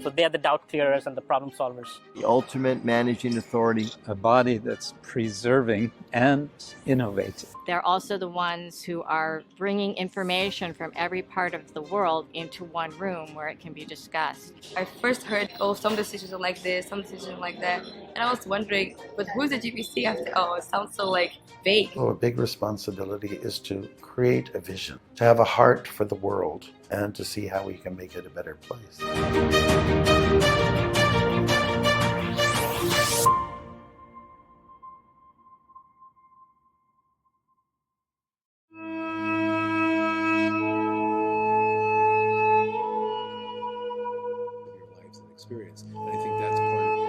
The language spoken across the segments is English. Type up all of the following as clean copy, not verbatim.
So they are the doubt clearers and the problem solvers. The ultimate managing authority. A body that's preserving and innovating. They're also the ones who are bringing information from every part of the world into one room where it can be discussed. I first heard, some decisions are like this, some decisions are like that. And I was wondering, but who's the GBC after all? It sounds so vague. Well, a big responsibility is to create a vision, to have a heart for the world, and to see how we can make it a better place. Experience. And I think that's part of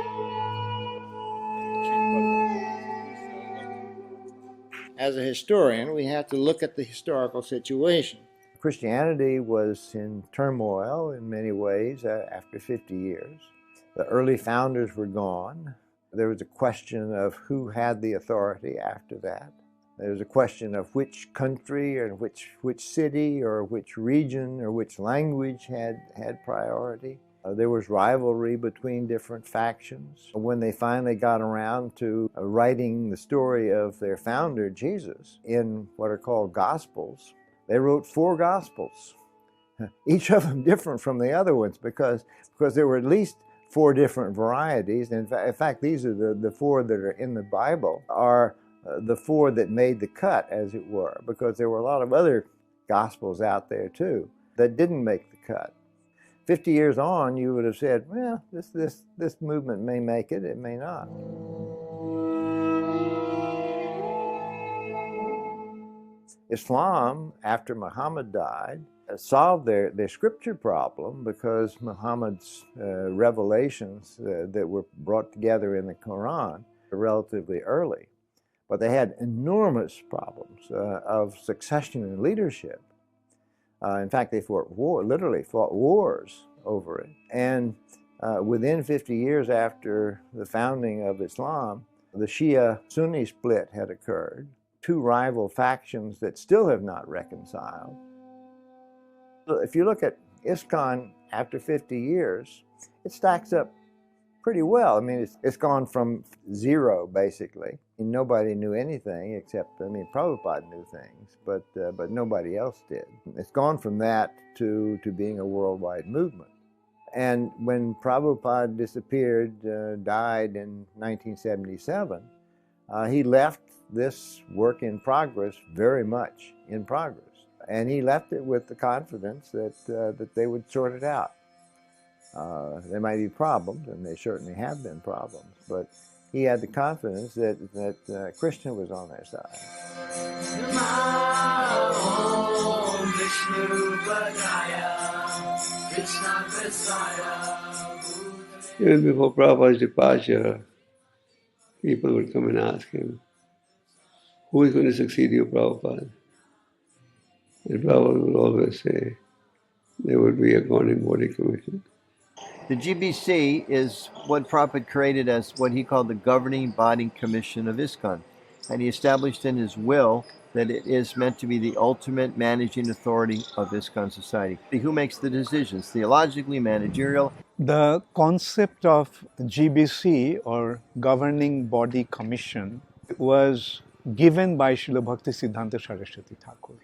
As a historian, we have to look at the historical situation. Christianity was in turmoil in many ways after 50 years. The early founders were gone. There was a question of who had the authority after that. There was a question of which country or which city or which region or which language had priority. There was rivalry between different factions. When they finally got around to writing the story of their founder, Jesus, in what are called Gospels, they wrote 4 Gospels, each of them different from the other ones because there were at least 4 different varieties. And in fact, these are the 4 that are in the Bible are the 4 that made the cut, as it were, because there were a lot of other Gospels out there too that didn't make the cut. 50 years on, you would have said, well, this movement may make it, it may not. Islam, after Muhammad died, solved their scripture problem because Muhammad's revelations that were brought together in the Quran were relatively early. But they had enormous problems of succession and leadership. In fact, they literally fought wars over it. And within 50 years after the founding of Islam, the Shia-Sunni split had occurred. 2 rival factions that still have not reconciled. If you look at ISKCON after 50 years, it stacks up pretty well. I mean, it's gone from 0, basically. And nobody knew anything except, Prabhupada knew things, but nobody else did. It's gone from that to being a worldwide movement. And when Prabhupada disappeared, died in 1977, he left this work in progress very much in progress. And he left it with the confidence that they would sort it out. There might be problems, and there certainly have been problems, but he had the confidence that Krishna was on their side. Even before Prabhupada's departure, people would come and ask him, who is going to succeed you, Prabhupada? And Prabhupada would always say, there would be a body commission. The GBC is what Prabhupada created as what he called the Governing Body Commission of ISKCON. And he established in his will that it is meant to be the ultimate managing authority of ISKCON society. Who makes the decisions, theologically, managerial? The concept of GBC, or Governing Body Commission, was given by Srila Bhakti Siddhanta Saraswati Thakur,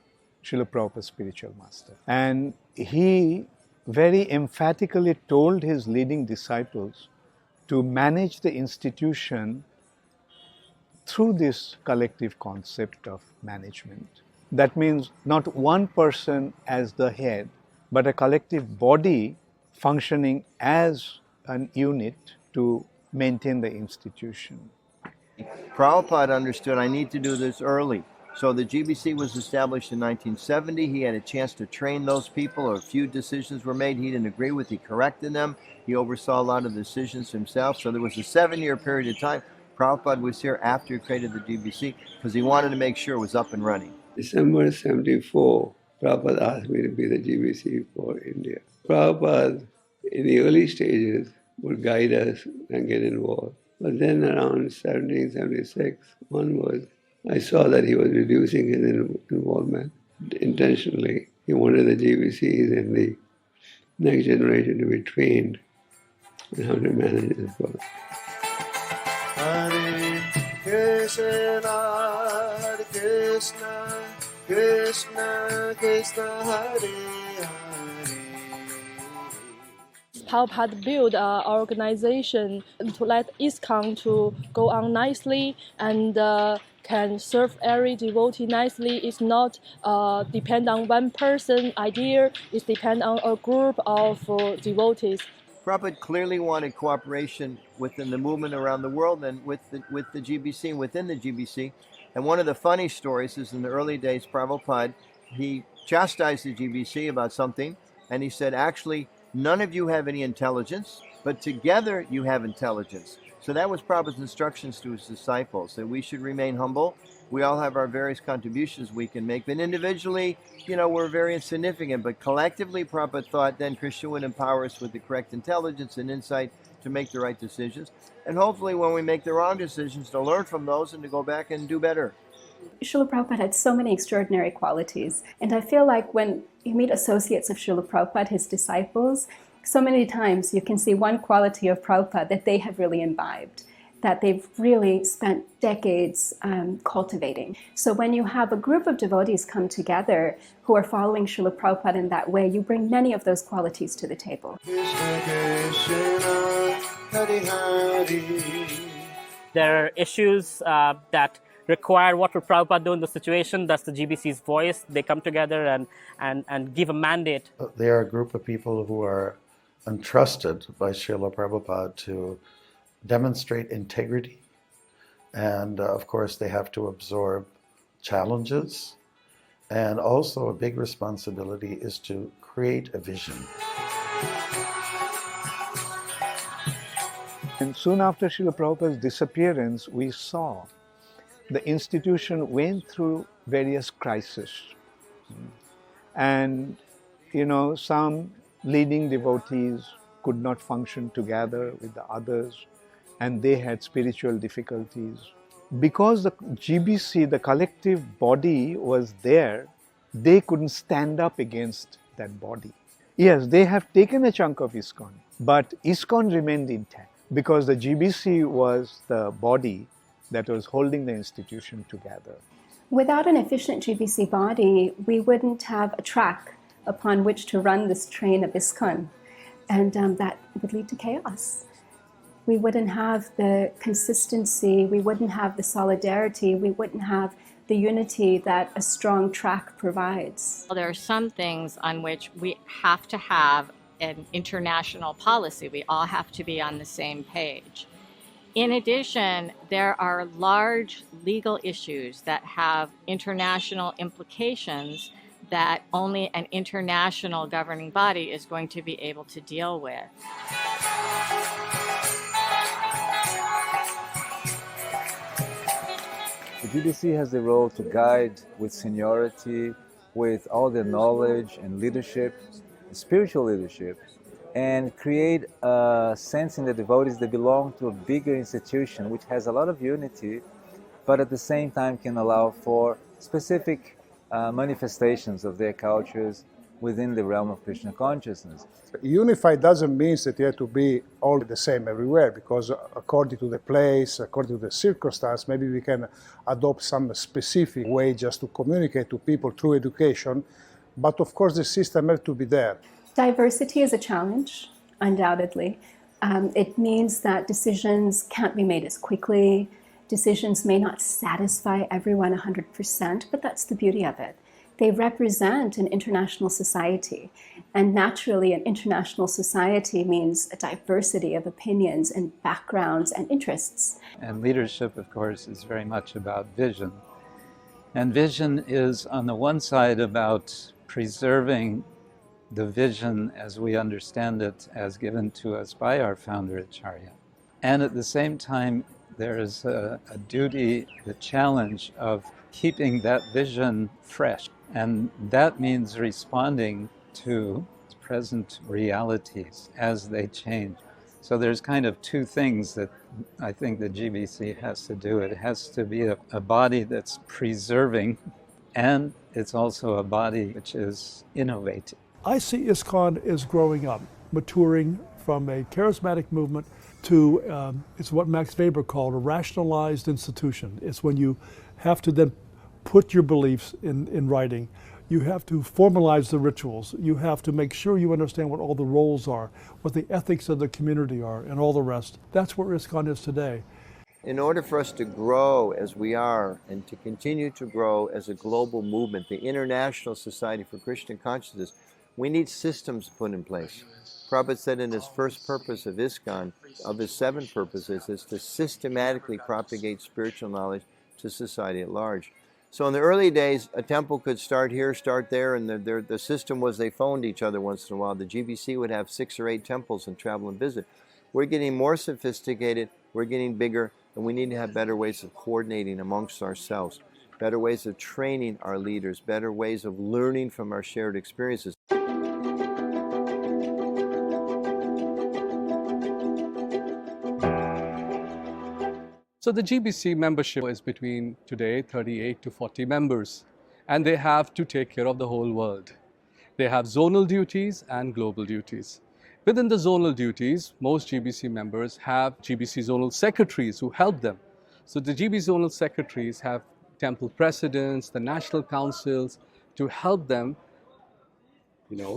Srila Prabhupada's spiritual master. And he very emphatically told his leading disciples to manage the institution through this collective concept of management. That means not one person as the head, but a collective body functioning as an unit to maintain the institution. Prabhupada understood, I need to do this early. So the GBC was established in 1970. He had a chance to train those people. A few decisions were made he didn't agree with. He corrected them. He oversaw a lot of decisions himself. So there was a 7-year period of time. Prabhupada was here after he created the GBC because he wanted to make sure it was up and running. December 74, Prabhupada asked me to be the GBC for India. Prabhupada, in the early stages, would guide us and get involved. But then around 1776 onwards, I saw that he was reducing his involvement intentionally. He wanted the GBCs and the next generation to be trained and how to manage it as well. Hare Krishna, Hare Krishna, Krishna Krishna, Hare Hare. Prabhupada built an organization to let ISKCON to go on nicely and can serve every devotee nicely. It's not depend on one person idea. It's depend on a group of devotees. Prabhupada clearly wanted cooperation within the movement around the world and with the GBC and within the GBC. And one of the funny stories is in the early days, Prabhupada, he chastised the GBC about something, and he said, actually, none of you have any intelligence, but together you have intelligence. So that was Prabhupada's instructions to his disciples, that we should remain humble. We all have our various contributions we can make, but individually, we're very insignificant. But collectively, Prabhupada thought then Krishna would empower us with the correct intelligence and insight to make the right decisions. And hopefully when we make the wrong decisions, to learn from those and to go back and do better. Srila Prabhupada had so many extraordinary qualities. And I feel like when you meet associates of Srila Prabhupada, his disciples, so many times you can see one quality of Prabhupada that they have really imbibed, that they've really spent decades cultivating. So when you have a group of devotees come together who are following Srila Prabhupada in that way, you bring many of those qualities to the table. There are issues that require what would Prabhupada do in the situation. That's the GBC's voice. They come together and give a mandate. They are a group of people who are entrusted by Srila Prabhupada to demonstrate integrity. And of course, they have to absorb challenges. And also a big responsibility is to create a vision. And soon after Srila Prabhupada's disappearance, we saw the institution went through various crises. And, some leading devotees could not function together with the others, and they had spiritual difficulties. Because the GBC, the collective body, was there, they couldn't stand up against that body. Yes, they have taken a chunk of ISKCON, but ISKCON remained intact because the GBC was the body that was holding the institution together. Without an efficient GBC body, we wouldn't have a track upon which to run this train of ISKCON, and that would lead to chaos. We wouldn't have the consistency, we wouldn't have the solidarity, we wouldn't have the unity that a strong track provides. There are some things on which we have to have an international policy. We all have to be on the same page. In addition, there are large legal issues that have international implications that only an international governing body is going to be able to deal with. The GBC has the role to guide with seniority, with all the knowledge and leadership, spiritual leadership, and create a sense in the devotees that belong to a bigger institution which has a lot of unity, but at the same time can allow for specific manifestations of their cultures within the realm of Krishna consciousness. Unified doesn't mean that you have to be all the same everywhere, because according to the place, according to the circumstance, maybe we can adopt some specific way just to communicate to people through education, but of course the system has to be there. Diversity is a challenge, undoubtedly. It means that decisions can't be made as quickly. Decisions may not satisfy everyone 100%, but that's the beauty of it. They represent an international society, and naturally an international society means a diversity of opinions and backgrounds and interests. And leadership, of course, is very much about vision. And vision is, on the one side, about preserving the vision as we understand it, as given to us by our Founder-Acarya. And at the same time, there is a duty, the challenge of keeping that vision fresh. And that means responding to present realities as they change. So there's kind of two things that I think the GBC has to do. It has to be a body that's preserving, and it's also a body which is innovative. I see ISKCON is growing up. maturing from a charismatic movement to, it's what Max Weber called a rationalized institution. It's when you have to then put your beliefs in writing. You have to formalize the rituals. You have to make sure you understand what all the roles are, what the ethics of the community are, and all the rest. That's where ISKCON is today. In order for us to grow as we are and to continue to grow as a global movement, the International Society for Krishna Consciousness, we need systems put in place. Prabhupada said in his first purpose of ISKCON, of his 7 purposes, is to systematically propagate spiritual knowledge to society at large. So in the early days, a temple could start here, start there, and the system was they phoned each other once in a while. The GBC would have 6 or 8 temples and travel and visit. We're getting more sophisticated, we're getting bigger, and we need to have better ways of coordinating amongst ourselves, better ways of training our leaders, better ways of learning from our shared experiences. So the GBC membership is between today 38 to 40 members, and they have to take care of the whole world. They have zonal duties and global duties. Within the zonal duties, most GBC members have GBC zonal secretaries who help them. So the GBC zonal secretaries have temple presidents, the national councils to help them,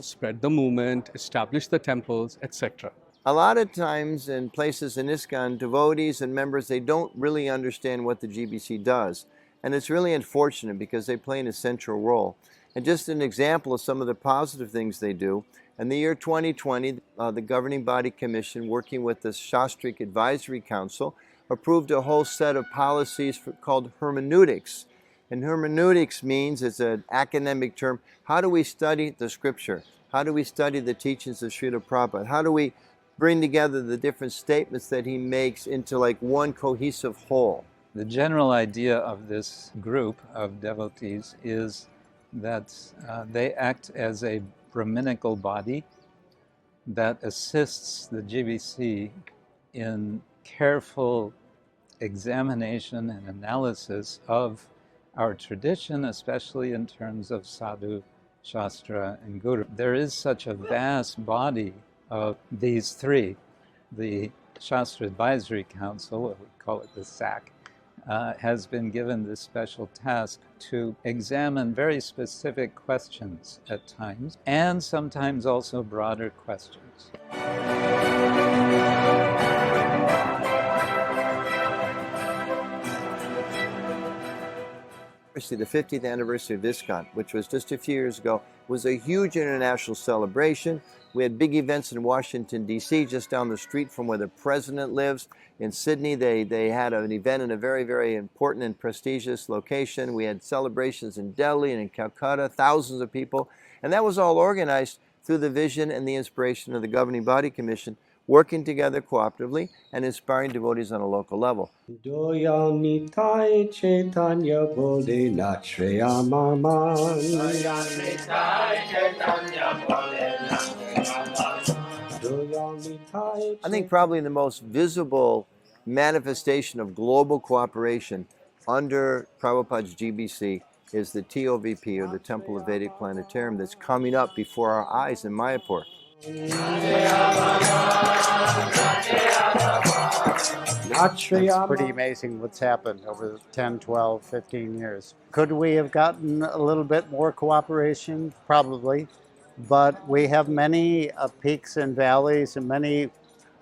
spread the movement, establish the temples, etc. A lot of times in places in ISKCON, devotees and members, they don't really understand what the GBC does. And it's really unfortunate because they play an essential role. And just an example of some of the positive things they do, in the year 2020, the Governing Body Commission, working with the Shastric Advisory Council, approved a whole set of policies called hermeneutics. And hermeneutics means, it's an academic term, how do we study the scripture? How do we study the teachings of Srila Prabhupada? How do we bring together the different statements that he makes into like one cohesive whole? The general idea of this group of devotees is that they act as a Brahminical body that assists the GBC in careful examination and analysis of our tradition, especially in terms of sadhu, shastra, and guru. There is such a vast body of these 3. The Shastra Advisory Council, or we call it the SAC, has been given this special task to examine very specific questions at times, and sometimes also broader questions. The 50th anniversary of ISKCON, which was just a few years ago, was a huge international celebration. We had big events in Washington, D.C., just down the street from where the president lives. In Sydney, they had an event in a very, very important and prestigious location. We had celebrations in Delhi and in Calcutta, thousands of people. And that was all organized through the vision and the inspiration of the Governing Body Commission, working together cooperatively and inspiring devotees on a local level. I think probably the most visible manifestation of global cooperation under Prabhupada's GBC is the TOVP, or the Temple of Vedic Planetarium, that's coming up before our eyes in Mayapur. It's pretty amazing what's happened over 10, 12, 15 years. Could we have gotten a little bit more cooperation? Probably. But we have many peaks and valleys and many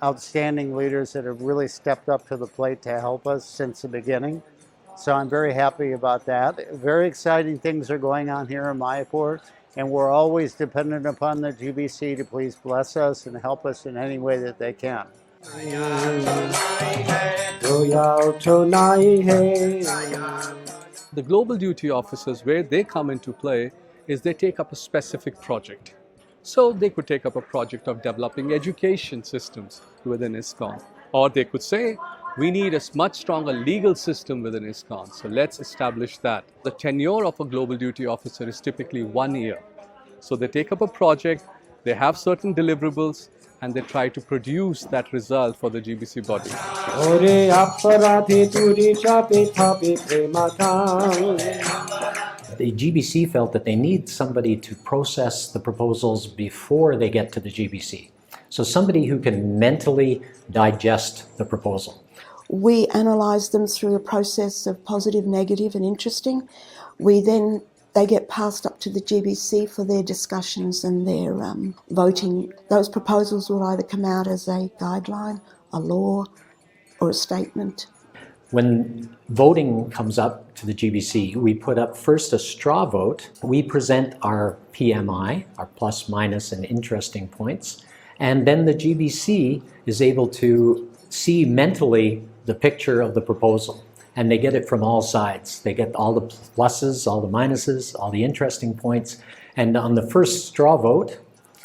outstanding leaders that have really stepped up to the plate to help us since the beginning. So I'm very happy about that. Very exciting things are going on here in Mayapur. And we're always dependent upon the GBC to please bless us and help us in any way that they can. The global duty officers, where they come into play, is they take up a specific project. So they could take up a project of developing education systems within ISKCON. Or they could say, we need a much stronger legal system within ISKCON, so let's establish that. The tenure of a global duty officer is typically 1 year. So they take up a project, they have certain deliverables, and they try to produce that result for the GBC body. The GBC felt that they need somebody to process the proposals before they get to the GBC. So somebody who can mentally digest the proposal. We analyse them through a process of positive, negative and interesting. They get passed up to the GBC for their discussions and their voting. Those proposals will either come out as a guideline, a law or a statement. When voting comes up to the GBC, we put up first a straw vote. We present our PMI, our plus, minus, and interesting points. And then the GBC is able to see mentally the picture of the proposal. And they get it from all sides. They get all the pluses, all the minuses, all the interesting points. And on the first straw vote,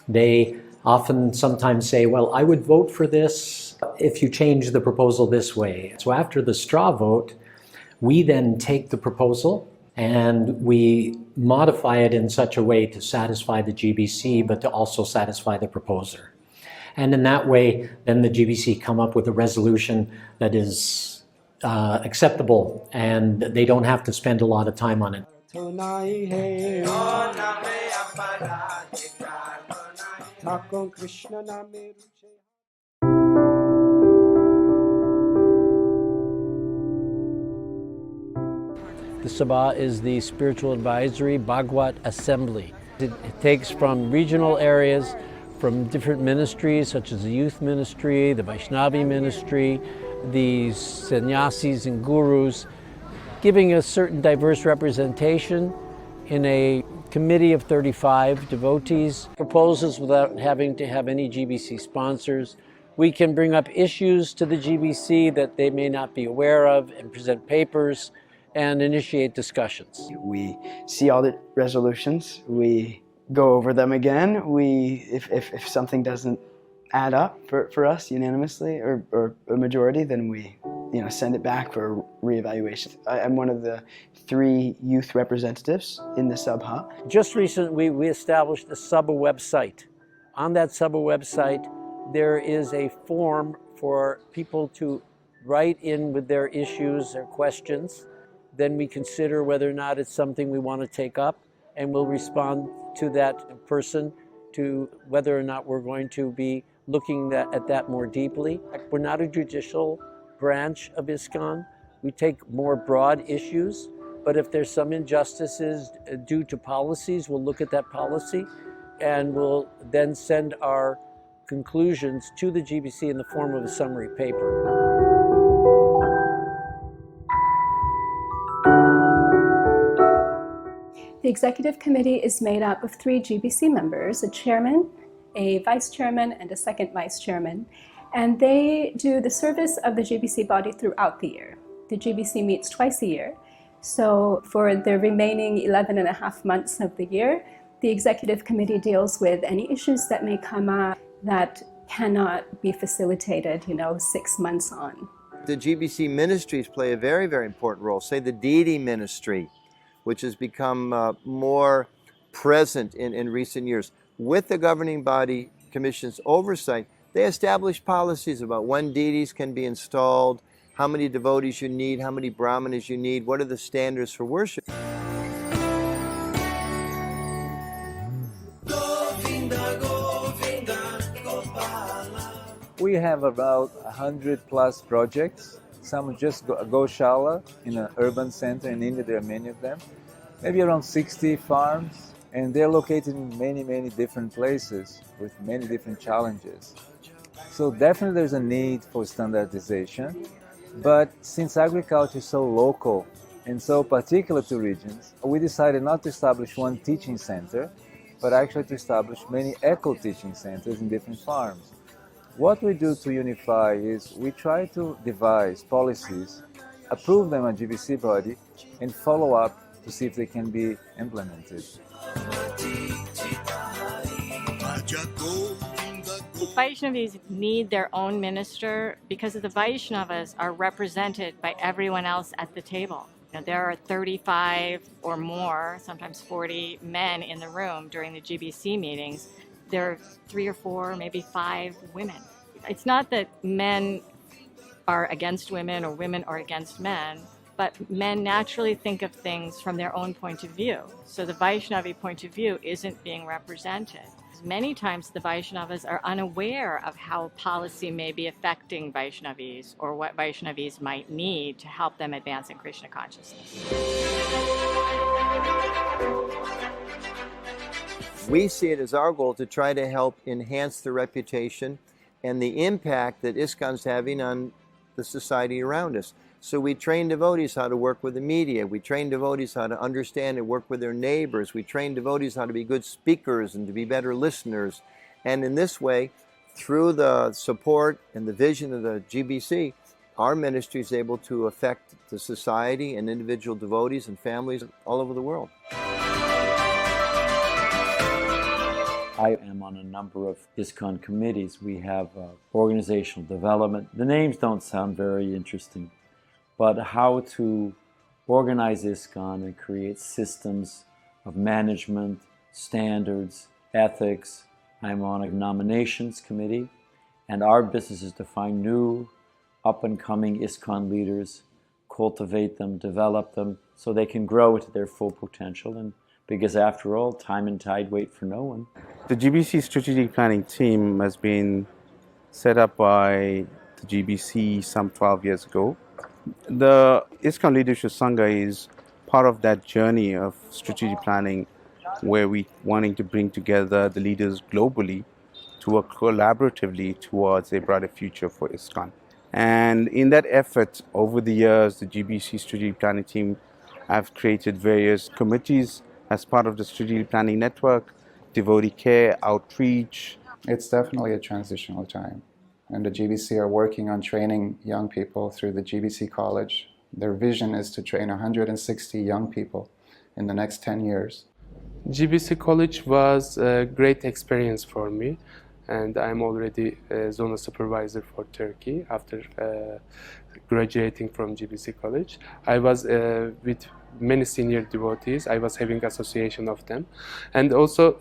they often sometimes say, well, I would vote for this if you change the proposal this way. So after the straw vote, we then take the proposal and we modify it in such a way to satisfy the GBC, but to also satisfy the proposer. And in that way, then the GBC come up with a resolution that is acceptable, and they don't have to spend a lot of time on it. The Sabha is the spiritual advisory Bhagwat assembly. It takes from regional areas, from different ministries such as the youth ministry, the Vaishnavi ministry, the sannyasis and gurus, giving a certain diverse representation in a committee of 35 devotees, proposals without having to have any GBC sponsors. We can bring up issues to the GBC that they may not be aware of and present papers and initiate discussions. We see all the resolutions, we go over them again. If something doesn't add up for us unanimously or a majority, then we send it back for reevaluation. I'm one of the 3 youth representatives in the Sabha. Just recently we established a Sabha website. On that Sabha website there is a form for people to write in with their issues, their questions. Then we consider whether or not it's something we want to take up, and we'll respond to that person to whether or not we're going to be looking at that more deeply. We're not a judicial branch of ISKCON. We take more broad issues, but if there's some injustices due to policies, we'll look at that policy and we'll then send our conclusions to the GBC in the form of a summary paper. The executive committee is made up of 3 GBC members, a chairman, a vice chairman, and a second vice chairman. And they do the service of the GBC body throughout the year. The GBC meets twice a year. So for the remaining 11 and a half months of the year, the executive committee deals with any issues that may come up that cannot be facilitated, 6 months on. The GBC ministries play a very, very important role. Say the deity ministry, which has become more present in recent years. With the governing body commission's oversight, they establish policies about when deities can be installed, how many devotees you need, how many brahmanas you need, what are the standards for worship. We have about 100 plus projects. Some just Goshala in an urban center in India. There are many of them. Maybe around 60 farms, and they're located in many, many different places with many different challenges. So definitely there's a need for standardization. But since agriculture is so local and so particular to regions, we decided not to establish one teaching center, but actually to establish many eco-teaching centers in different farms. What we do to unify is we try to devise policies, approve them at GBC body, and follow up to see if they can be implemented. Vaishnavis need their own minister because the Vaishnavas are represented by everyone else at the table. There are 35 or more, sometimes 40 men in the room during the GBC meetings. There are 3 or 4, maybe 5 women. It's not that men are against women or women are against men, but men naturally think of things from their own point of view. So the Vaishnavi point of view isn't being represented. many times the Vaishnavas are unaware of how policy may be affecting Vaishnavis or what Vaishnavis might need to help them advance in Krishna consciousness. We see it as our goal to try to help enhance the reputation and the impact that ISKCON's having on the society around us. So we train devotees how to work with the media. We train devotees how to understand and work with their neighbors. We train devotees how to be good speakers and to be better listeners. And in this way, through the support and the vision of the GBC, our ministry is able to affect the society and individual devotees and families all over the world. I am on a number of ISKCON committees. We have organizational development. The names don't sound very interesting, but how to organize ISKCON and create systems of management, standards, ethics. I'm on a nominations committee, and our business is to find new up-and-coming ISKCON leaders, cultivate them, develop them, so they can grow to their full potential. And because after all, time and tide wait for no one. The GBC strategic planning team has been set up by the GBC some 12 years ago. The ISKCON Leadership Sangha is part of that journey of strategic planning, where we wanting to bring together the leaders globally to work collaboratively towards a brighter future for ISKCON. And in that effort, over the years, the GBC strategic planning team have created various committees as part of the strategic planning network, devotee care, outreach. It's definitely a transitional time. And the GBC are working on training young people through the GBC College. Their vision is to train 160 young people in the next 10 years. GBC College was a great experience for me, and I'm already a zonal supervisor for Turkey after graduating from GBC College. I was with many senior devotees. I was having association of them, and also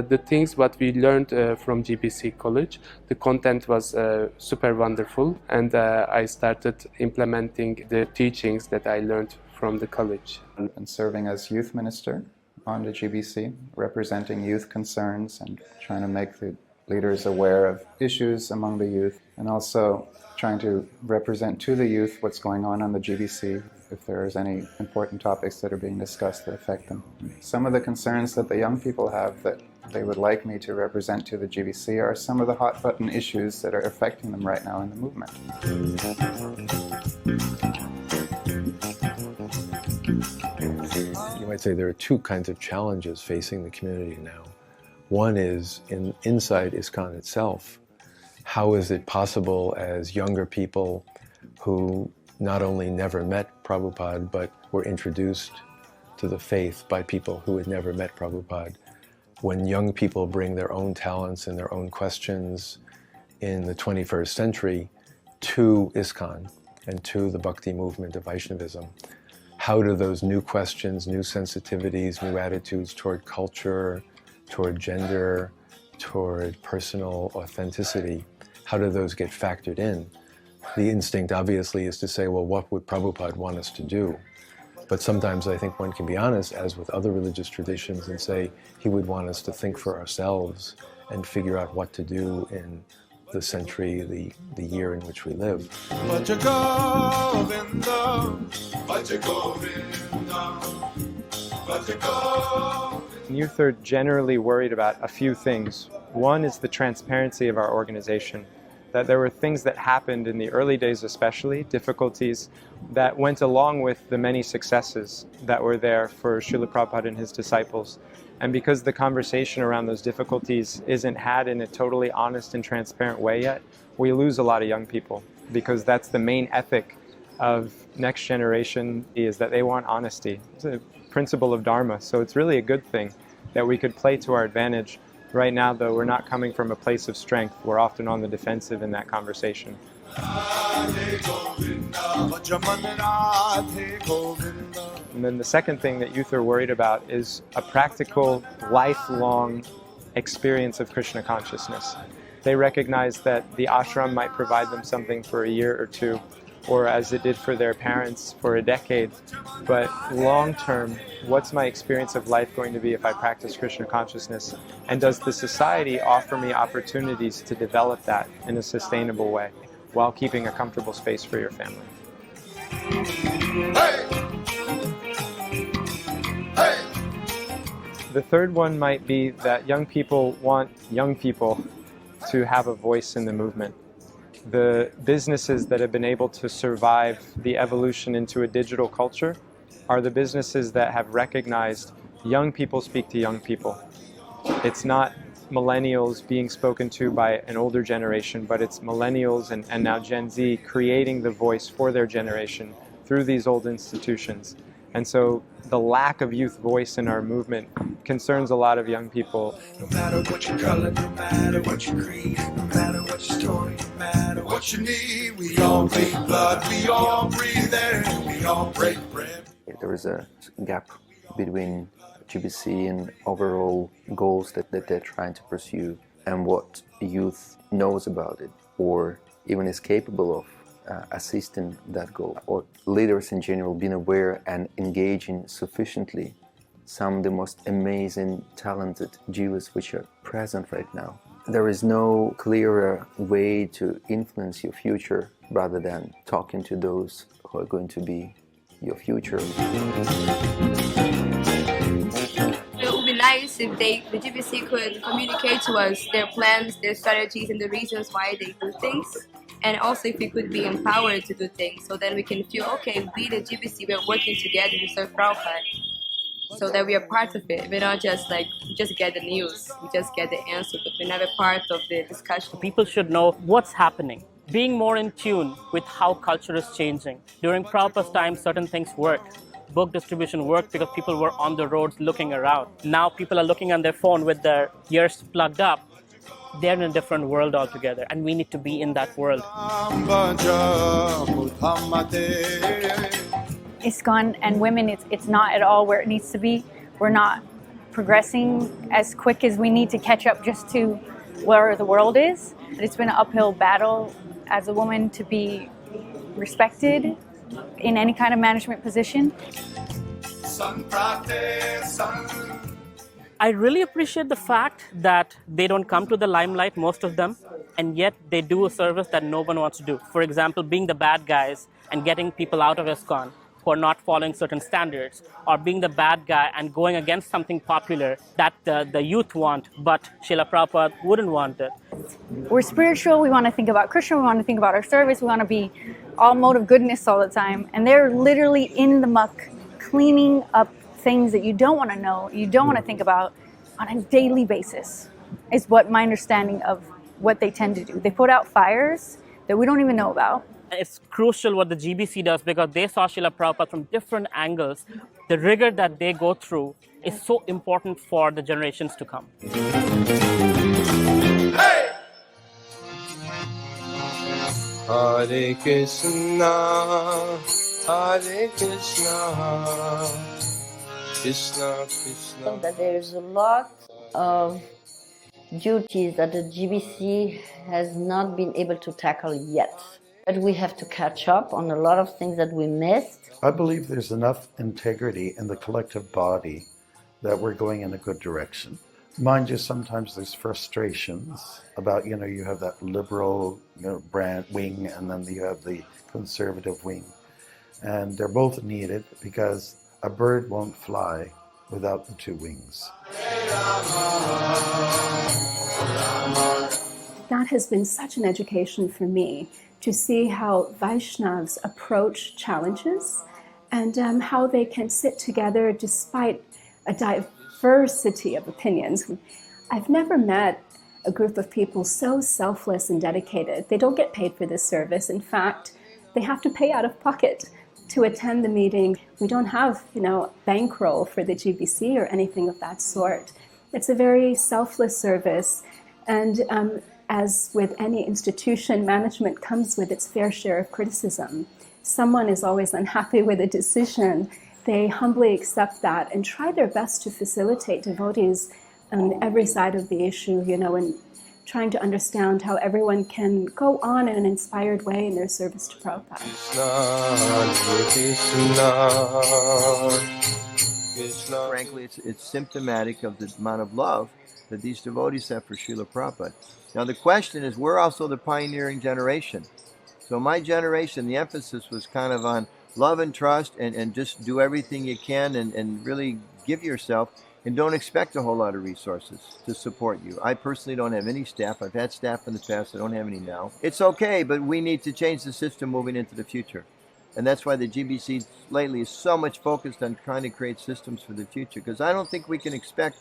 the things what we learned from GBC College, the content was super wonderful, and I started implementing the teachings that I learned from the college. And serving as youth minister on the GBC, representing youth concerns and trying to make the leaders aware of issues among the youth, and also trying to represent to the youth what's going on the GBC, if there's any important topics that are being discussed that affect them. Some of the concerns that the young people have that they would like me to represent to the GBC are some of the hot button issues that are affecting them right now in the movement. You might say there are two kinds of challenges facing the community now. One is inside ISKCON itself. How is it possible as younger people who not only never met Prabhupada, but were introduced to the faith by people who had never met Prabhupada, when young people bring their own talents and their own questions in the 21st century to ISKCON and to the bhakti movement of Vaishnavism, how do those new questions, new sensitivities, new attitudes toward culture, toward gender, toward personal authenticity, how do those get factored in? The instinct obviously is to say, well, what would Prabhupada want us to do? But sometimes I think one can be honest, as with other religious traditions, and say he would want us to think for ourselves and figure out what to do in the century, the year in which we live. Youth are generally worried about a few things. One is the transparency of our organization, that there were things that happened in the early days especially, difficulties that went along with the many successes that were there for Srila Prabhupada and his disciples. And because the conversation around those difficulties isn't had in a totally honest and transparent way yet, we lose a lot of young people, because that's the main ethic of next generation, is that they want honesty. It's a principle of Dharma, so it's really a good thing that we could play to our advantage. Right now, though, we're not coming from a place of strength. We're often on the defensive in that conversation. And then the second thing that youth are worried about is a practical, lifelong experience of Krishna consciousness. They recognize that the ashram might provide them something for a year or two, or as it did for their parents for a decade. But long term, what's my experience of life going to be if I practice Krishna consciousness? And does the society offer me opportunities to develop that in a sustainable way while keeping a comfortable space for your family? The third one might be that young people want young people to have a voice in the movement. The businesses that have been able to survive the evolution into a digital culture are the businesses that have recognized young people speak to young people. It's not millennials being spoken to by an older generation, but it's millennials and now Gen Z creating the voice for their generation through these old institutions. And so the lack of youth voice in our movement concerns a lot of young people. No matter what your color, no matter what your creed, no matter what your story, no matter what you need, we all bleed blood, we all breathe air, we all break bread. There is a gap between GBC and overall goals that they're trying to pursue and what youth knows about it or even is capable of assisting that goal, or leaders in general being aware and engaging sufficiently some of the most amazing, talented Jivas which are present right now. There is no clearer way to influence your future rather than talking to those who are going to be your future. It would be nice if the GBC could communicate to us their plans, their strategies, and the reasons why they do things. And also if we could be empowered to do things, so then we can feel, okay, we the GBC, we're working together to serve Prabhupada, so that we are part of it. We're not just like, we just get the news, we just get the answer, but we're never part of the discussion. People should know what's happening, being more in tune with how culture is changing. During Prabhupada's time, certain things worked. Book distribution worked because people were on the roads looking around. Now people are looking on their phone with their ears plugged up. They're in a different world altogether, and we need to be in that world. ISKCON and women, it's not at all where it needs to be. We're not progressing as quick as we need to catch up just to where the world is. It's been an uphill battle as a woman to be respected in any kind of management position. I really appreciate the fact that they don't come to the limelight, most of them, and yet they do a service that no one wants to do. For example, being the bad guys and getting people out of ISKCON who are not following certain standards, or being the bad guy and going against something popular that the youth want, but Srila Prabhupada wouldn't want it. We're spiritual, we want to think about Krishna, we want to think about our service, we want to be all mode of goodness all the time, and they're literally in the muck, cleaning up things that you don't want to know, you don't want to think about on a daily basis, is what my understanding of what they tend to do. They put out fires that we don't even know about. It's crucial what the GBC does because they saw Srila Prabhupada from different angles. The rigor that they go through is so important for the generations to come. Hey! Hare Krishna, Hare Krishna. Krishna, Krishna. So that there's a lot of duties that the GBC has not been able to tackle yet. But we have to catch up on a lot of things that we missed. I believe there's enough integrity in the collective body that we're going in a good direction. Mind you, sometimes there's frustrations about, you have that liberal, brand wing, and then you have the conservative wing. And they're both needed because a bird won't fly without the two wings. That has been such an education for me, to see how Vaishnavas approach challenges and how they can sit together despite a diversity of opinions. I've never met a group of people so selfless and dedicated. They don't get paid for this service. In fact, they have to pay out of pocket to attend the meeting. We don't have, bankroll for the GBC or anything of that sort. It's a very selfless service, and as with any institution, management comes with its fair share of criticism. Someone is always unhappy with a decision. They humbly accept that and try their best to facilitate devotees on every side of the issue, and trying to understand how everyone can go on in an inspired way in their service to Prabhupada. Frankly, it's symptomatic of the amount of love that these devotees have for Srila Prabhupada. Now the question is, we're also the pioneering generation. So my generation, the emphasis was kind of on love and trust and just do everything you can and really give yourself and don't expect a whole lot of resources to support you. I personally don't have any staff. I've had staff in the past. I don't have any now. It's okay, but we need to change the system moving into the future. And that's why the GBC lately is so much focused on trying to create systems for the future, because I don't think we can expect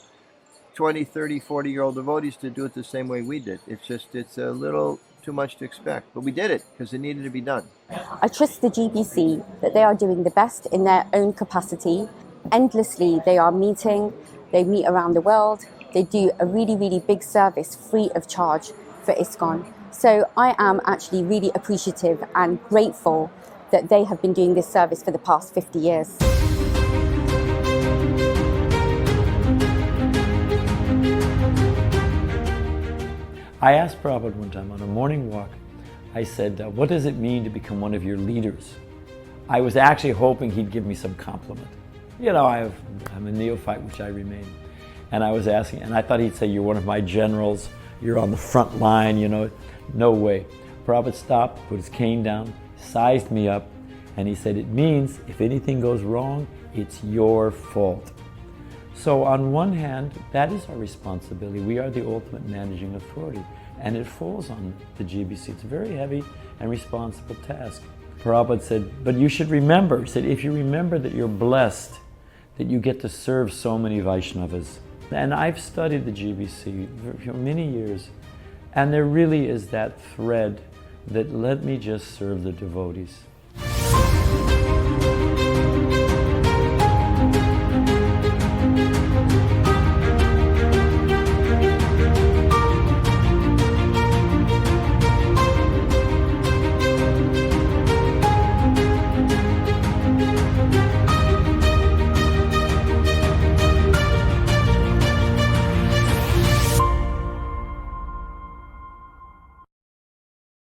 20, 30, 40-year-old devotees to do it the same way we did. It's a little too much to expect. But we did it because it needed to be done. I trust the GBC that they are doing the best in their own capacity. Endlessly, they are meeting, they meet around the world, they do a really, really big service free of charge for ISKCON. So I am actually really appreciative and grateful that they have been doing this service for the past 50 years. I asked Prabhupada one time on a morning walk, I said, what does it mean to become one of your leaders? I was actually hoping he'd give me some compliment. You know, I'm a neophyte, which I remain. And I was asking, and I thought he'd say, you're one of my generals, you're on the front line, you know. No way. Prabhupada stopped, put his cane down, sized me up, and he said, it means if anything goes wrong, it's your fault. So on one hand, that is our responsibility. We are the ultimate managing authority, and it falls on the GBC. It's a very heavy and responsible task. Prabhupada said, but you should remember, he said, if you remember that you're blessed, that you get to serve so many Vaishnavas. And I've studied the GBC for many years, and there really is that thread that let me just serve the devotees.